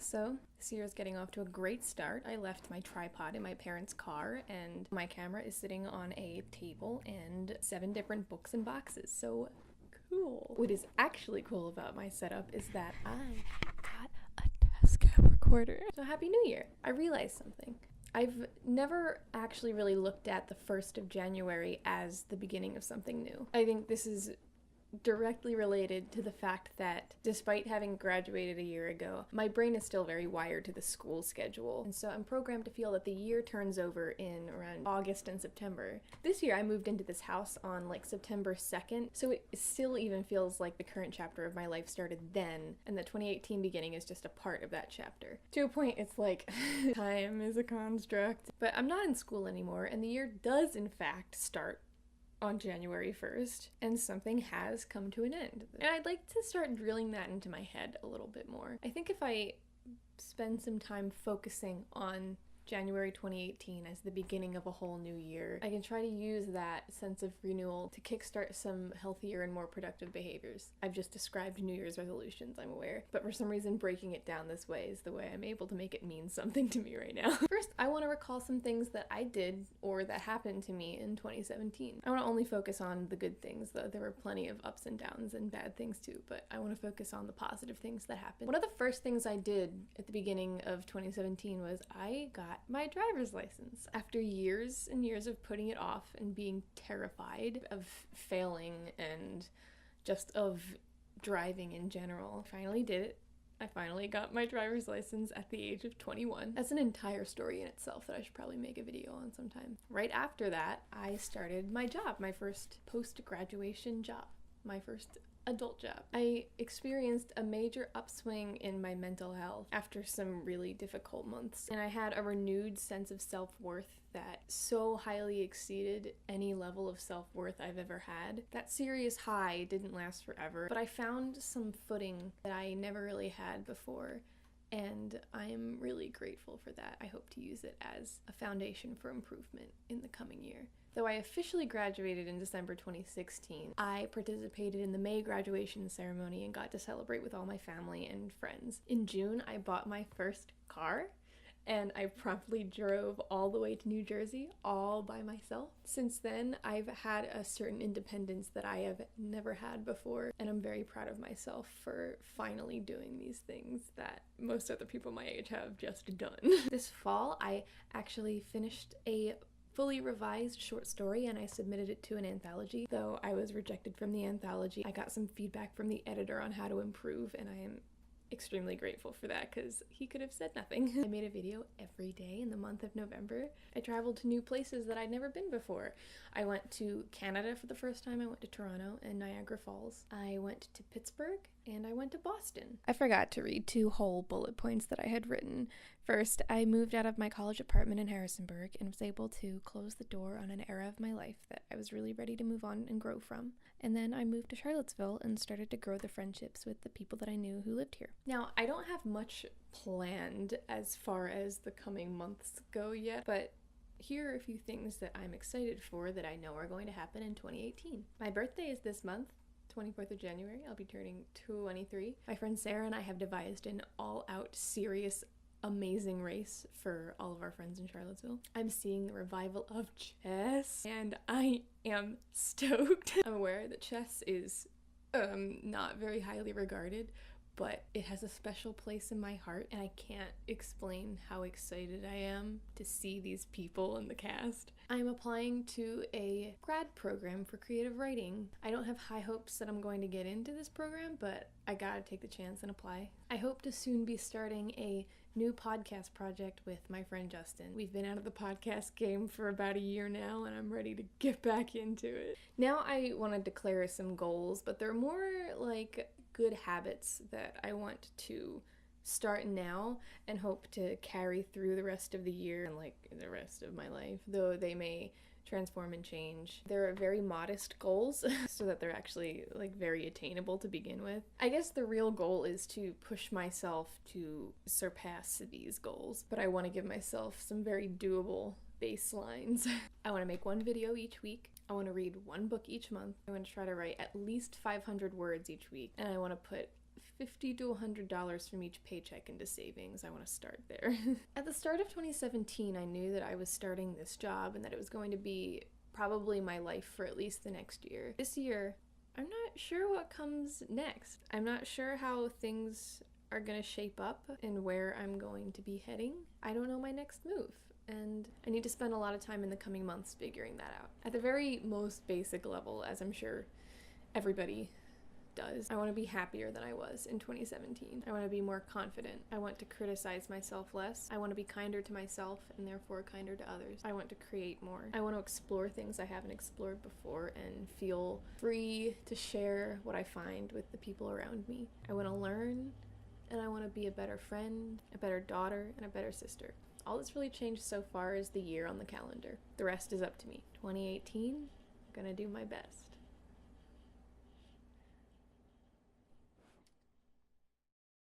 So, this year is getting off to a great start. I left my tripod in my parents' car, and my camera is sitting on a table and 7 different books and boxes. So cool. What is actually cool about my setup is that I got a tascam recorder. So happy new year. I realized something. I've never actually really looked at the 1st of January as the beginning of something new. I think this is directly related to the fact that despite having graduated a year ago, my brain is still very wired to the school schedule, and so I'm programmed to feel that the year turns over in around August and September. This year I moved into this house on like September 2nd, so it still even feels like the current chapter of my life started then, and the 2018 beginning is just a part of that chapter. To a point, it's like time is a construct. But I'm not in school anymore, and the year does in fact start on January 1st, and something has come to an end. And I'd like to start drilling that into my head a little bit more. I think if I spend some time focusing on January 2018 as the beginning of a whole new year, I can try to use that sense of renewal to kickstart some healthier and more productive behaviors. I've just described New Year's resolutions, I'm aware, but for some reason breaking it down this way is the way I'm able to make it mean something to me right now. First, I want to recall some things that I did or that happened to me in 2017. I want to only focus on the good things, though there were plenty of ups and downs and bad things too, but I want to focus on the positive things that happened. One of the first things I did at the beginning of 2017 was I got my driver's license. After years and years of putting it off and being terrified of failing and just of driving in general, I finally did it. I finally got my driver's license at the age of 21. That's an entire story in itself that I should probably make a video on sometime. Right after that, I started my job, my first post-graduation job, my first adult job. I experienced a major upswing in my mental health after some really difficult months, and I had a renewed sense of self-worth that so highly exceeded any level of self-worth I've ever had. That serious high didn't last forever, but I found some footing that I never really had before, and I'm really grateful for that. I hope to use it as a foundation for improvement in the coming year. Though I officially graduated in December 2016, I participated in the May graduation ceremony and got to celebrate with all my family and friends. In June, I bought my first car, and I promptly drove all the way to New Jersey all by myself. Since then, I've had a certain independence that I have never had before, and I'm very proud of myself for finally doing these things that most other people my age have just done. This fall, I actually finished a fully revised short story, and I submitted it to an anthology. Though I was rejected from the anthology, I got some feedback from the editor on how to improve, and I am extremely grateful for that because he could have said nothing. I made a video every day in the month of November. I traveled to new places that I'd never been before. I went to Canada for the first time. I went to Toronto and Niagara Falls. I went to Pittsburgh and I went to Boston. I forgot to read 2 whole bullet points that I had written. First, I moved out of my college apartment in Harrisonburg and was able to close the door on an era of my life that I was really ready to move on and grow from. And then I moved to Charlottesville and started to grow the friendships with the people that I knew who lived here. Now, I don't have much planned as far as the coming months go yet, but here are a few things that I'm excited for that I know are going to happen in 2018. My birthday is this month, 24th of January. I'll be turning 23. My friend Sarah and I have devised an all-out serious amazing race for all of our friends in Charlottesville. I'm seeing the revival of chess, and I am stoked. I'm aware that chess is not very highly regarded, but it has a special place in my heart, and I can't explain how excited I am to see these people in the cast. I'm applying to a grad program for creative writing. I don't have high hopes that I'm going to get into this program, but I gotta take the chance and apply. I hope to soon be starting a new podcast project with my friend Justin. We've been out of the podcast game for about a year now, and I'm ready to get back into it. Now I want to declare some goals, but they're more like good habits that I want to start now and hope to carry through the rest of the year and like the rest of my life, though they may transform and change. They're very modest goals so that they're actually like very attainable to begin with. I guess the real goal is to push myself to surpass these goals, but I want to give myself some very doable baselines. I want to make 1 video each week. I want to read 1 book each month. I want to try to write at least 500 words each week, and I want to put $50 to $100 from each paycheck into savings. I want to start there. At the start of 2017, I knew that I was starting this job and that it was going to be probably my life for at least the next year. This year, I'm not sure what comes next. I'm not sure how things are going to shape up and where I'm going to be heading. I don't know my next move, and I need to spend a lot of time in the coming months figuring that out. At the very most basic level, as I'm sure everybody does, I want to be happier than I was in 2017. I want to be more confident. I want to criticize myself less. I want to be kinder to myself and therefore kinder to others. I want to create more. I want to explore things I haven't explored before and feel free to share what I find with the people around me. I want to learn, and I want to be a better friend, a better daughter, and a better sister. All that's really changed so far is the year on the calendar. The rest is up to me. 2018, I'm gonna do my best.